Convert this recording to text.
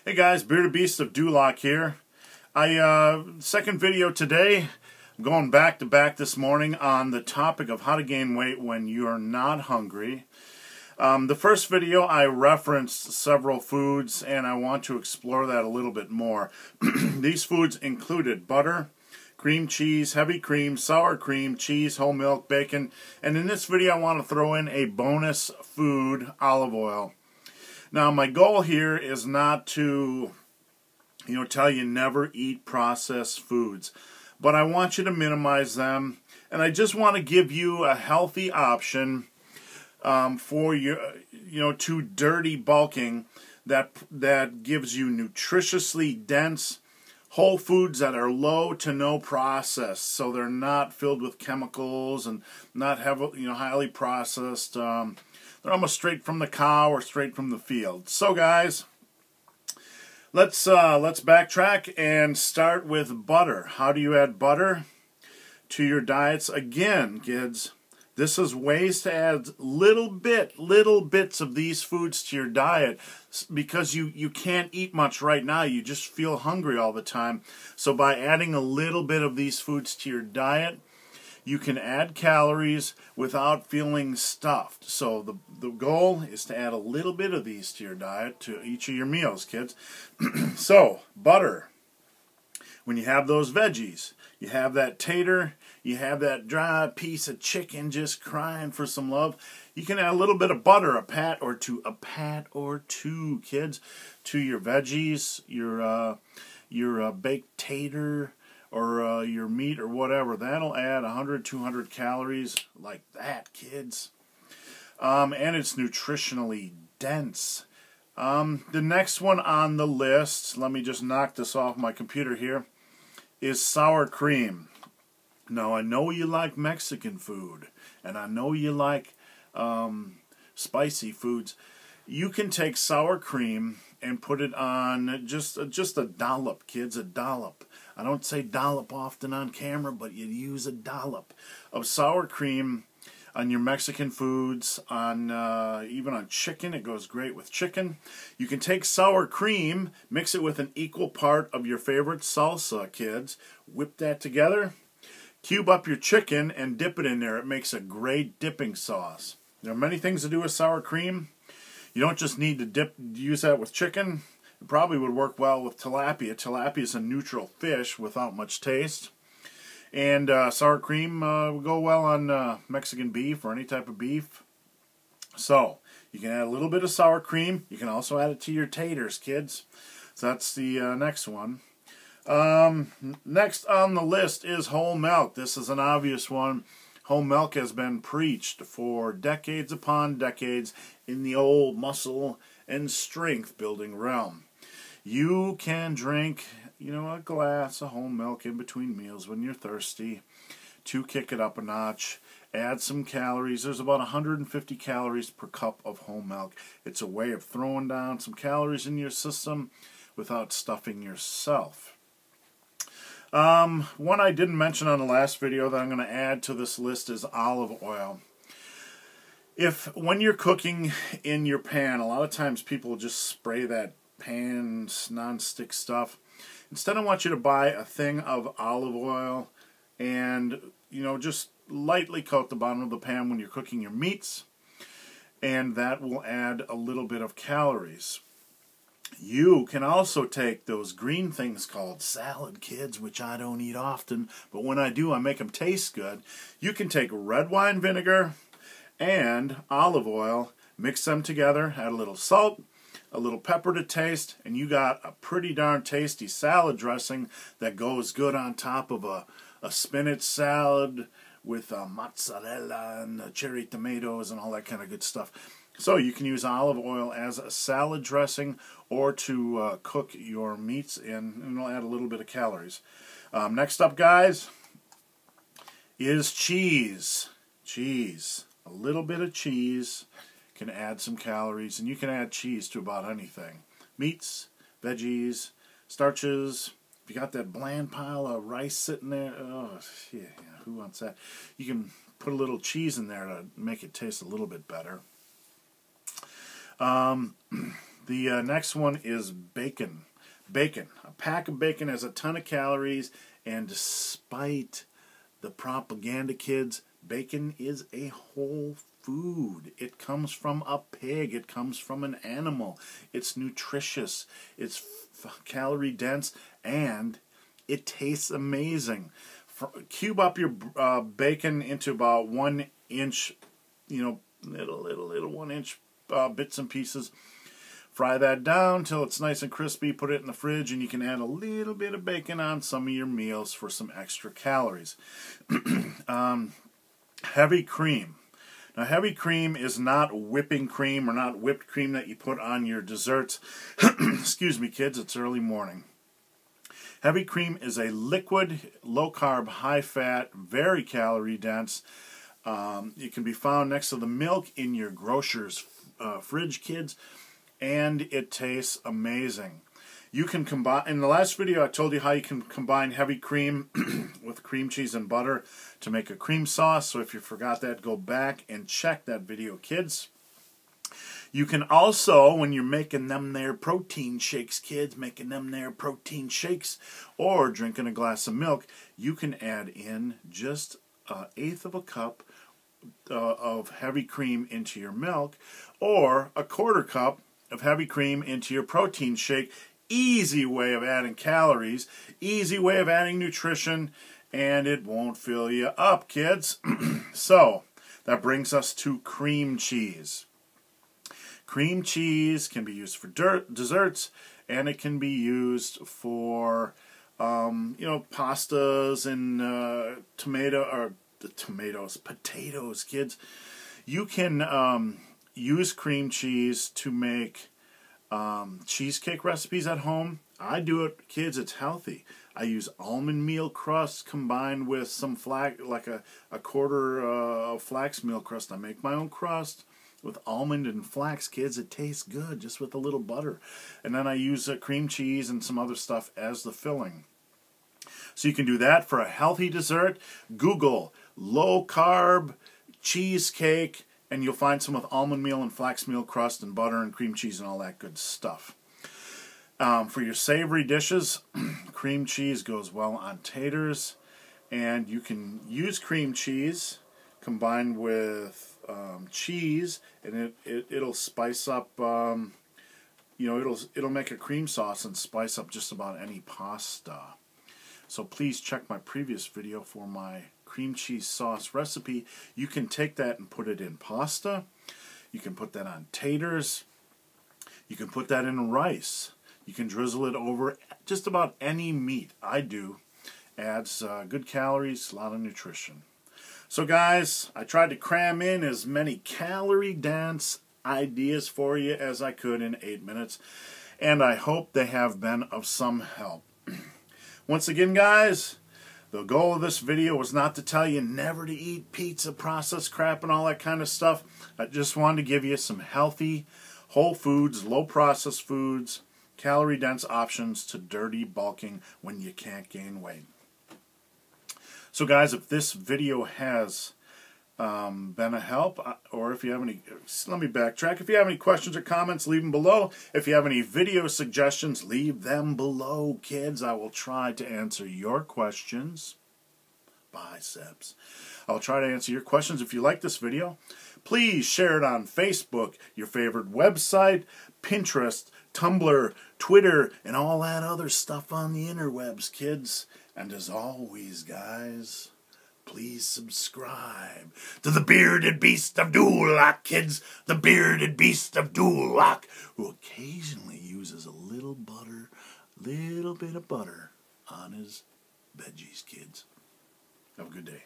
Hey guys, Bearded Beast of Duloc here. Second video today. I'm going back to back this morning on the topic of how to gain weight when you are not hungry. The first video I referenced several foods and I want to explore that a little bit more. These foods included butter, cream cheese, heavy cream, sour cream, cheese, whole milk, bacon, and in this video I want to throw in a bonus food, olive oil. Now, my goal here is not to, tell you never eat processed foods, but I want you to minimize them, and I just want to give you a healthy option for your, to dirty bulking that gives you nutritiously dense whole foods that are low to no processed, so they're not filled with chemicals and not highly processed. They're almost straight from the cow or straight from the field. So guys, let's backtrack and start with butter. How do you add butter to your diets? Again, kids, this is ways to add little bits of these foods to your diet because you can't eat much right now. You just feel hungry all the time. So by adding a little bit of these foods to your diet, you can add calories without feeling stuffed. So the goal is to add a little bit of these to your diet, to each of your meals, kids. So, butter. When you have those veggies, you have that tater, you have that dry piece of chicken just crying for some love, you can add a little bit of butter, a pat or two, kids, to your veggies, your baked tater, or your meat or whatever. That'll add 100-200 calories like that, kids. And it's nutritionally dense. The next one on the list, let me just knock this off my computer here, is sour cream. Now, I know you like Mexican food, and I know you like spicy foods. You can take sour cream and put it on just a dollop, kids, a dollop. I don't say dollop often on camera, but you use a dollop of sour cream on your Mexican foods, on even on chicken. It goes great with chicken. You can take sour cream, mix it with an equal part of your favorite salsa, kids. Whip that together, cube up your chicken, and dip it in there. It makes a great dipping sauce. There are many things to do with sour cream. You don't just need to use that with chicken. It probably would work well with tilapia. Tilapia is a neutral fish without much taste. And sour cream will go well on Mexican beef or any type of beef. So, you can add a little bit of sour cream. You can also add it to your taters, kids. So that's the next one. Next on the list is whole milk. This is an obvious one. Whole milk has been preached for decades upon decades in the old muscle and strength building realm. You can drink, a glass of whole milk in between meals when you're thirsty to kick it up a notch. Add some calories. There's about 150 calories per cup of whole milk. It's a way of throwing down some calories in your system without stuffing yourself. One I didn't mention on the last video that I'm going to add to this list is olive oil. When you're cooking in your pan, a lot of times people just spray that pan, non-stick stuff. Instead, I want you to buy a thing of olive oil and, just lightly coat the bottom of the pan when you're cooking your meats, and that will add a little bit of calories. You can also take those green things called salad, kids, which I don't eat often, but when I do, I make them taste good. You can take red wine vinegar and olive oil, mix them together, add a little salt, a little pepper to taste, and you got a pretty darn tasty salad dressing that goes good on top of a spinach salad with mozzarella and cherry tomatoes and all that kind of good stuff. So you can use olive oil as a salad dressing or to cook your meats in, and it'll add a little bit of calories. Next up, guys, is cheese. Cheese. A little bit of cheese can add some calories, and you can add cheese to about anything. Meats, veggies, starches. If you got that bland pile of rice sitting there, oh, yeah, who wants that? You can put a little cheese in there to make it taste a little bit better. The next one is bacon. Bacon. A pack of bacon has a ton of calories, and despite the propaganda, kids, bacon is a whole food. It comes from a pig. It comes from an animal. It's nutritious. It's calorie dense, and it tastes amazing. Cube up your bacon into about 1 inch, little 1 inch bits and pieces. Fry that down till it's nice and crispy. Put it in the fridge, and you can add a little bit of bacon on some of your meals for some extra calories. Heavy cream. Now, heavy cream is not whipping cream or not whipped cream that you put on your desserts. Excuse me, kids, it's early morning. Heavy cream is a liquid, low-carb, high-fat, very calorie-dense. It can be found next to the milk in your grocer's fridge, kids, and it tastes amazing. You can combine, in the last video I told you how you can combine heavy cream with cream cheese and butter to make a cream sauce. So if you forgot that, go back and check that video, kids. You can also, when you're making them there protein shakes, kids, making them there protein shakes, or drinking a glass of milk, you can add in just 1/8 of a cup of heavy cream into your milk, or 1/4 cup of heavy cream into your protein shake. Easy way of adding calories, easy way of adding nutrition, and it won't fill you up, kids. So, that brings us to cream cheese. Cream cheese can be used for desserts, and it can be used for, pastas and potatoes, kids. You can use cream cheese to make cheesecake recipes at home. I do it, kids. It's healthy. I use almond meal crust combined with some flax, like a quarter of flax meal crust. I make my own crust with almond and flax, kids. It tastes good just with a little butter. And then I use cream cheese and some other stuff as the filling. So you can do that for a healthy dessert. Google low-carb cheesecake, and you'll find some with almond meal and flax meal crust and butter and cream cheese and all that good stuff. For your savory dishes, cream cheese goes well on taters, and you can use cream cheese combined with cheese, and it'll spice up. It'll make a cream sauce and spice up just about any pasta. So please check my previous video for my cream cheese sauce recipe. You can take that and put it in pasta. You can put that on taters. You can put that in rice. You can drizzle it over just about any meat. I do. Adds good calories, a lot of nutrition. So guys, I tried to cram in as many calorie-dense ideas for you as I could in 8 minutes, and I hope they have been of some help. Once again, guys, the goal of this video was not to tell you never to eat pizza, processed crap, and all that kind of stuff. I just wanted to give you some healthy, whole foods, low-processed foods, calorie-dense options to dirty bulking when you can't gain weight. So guys, if this video has been a help, or if you have any, let me backtrack. If you have any questions or comments, leave them below. If you have any video suggestions, leave them below, kids. I will try to answer your questions. Biceps. I'll try to answer your questions. If you like this video, please share it on Facebook, your favorite website, Pinterest, Tumblr, Twitter, and all that other stuff on the interwebs, kids. And as always, guys, please subscribe to the Bearded Beast of Duloc, kids. The Bearded Beast of Duloc, who occasionally uses a little bit of butter on his veggies, kids. Have a good day.